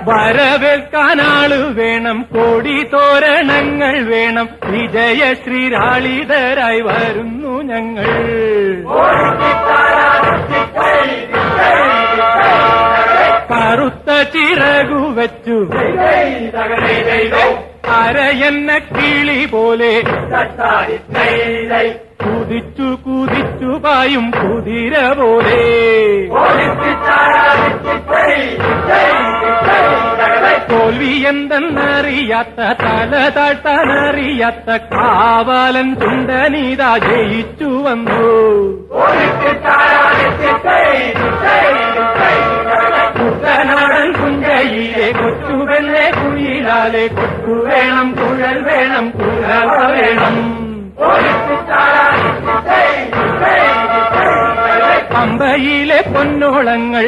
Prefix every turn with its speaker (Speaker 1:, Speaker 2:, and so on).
Speaker 1: വരവേൽക്കാനാള് വേണം, കോടി തോരണങ്ങൾ വേണം, വിജയശ്രീലാളിതരായി വരുന്നു ഞങ്ങൾ. കറുത്ത ചിറകുവച്ചു അരയെന്ന കിളി പോലെ കുതിച്ചു കുതിച്ചു പായും കുതിര പോലെ തോൽവി എന്തെന്നറിയാത്ത, തല താഴ്ത്താനറിയാത്ത കാവാലൻ ചുണ്ടനീതാ ജയിച്ചു വന്നു. കുട്ടനാടൻ കുഞ്ചയിലെ കൊച്ചുവെല്ലേ കുയിലാലെ കൊട്ടുവേണം, കുഴൽ വേണം, കുഴൽ വേണം. പമ്പയിലെ പൊന്നോളങ്ങൾ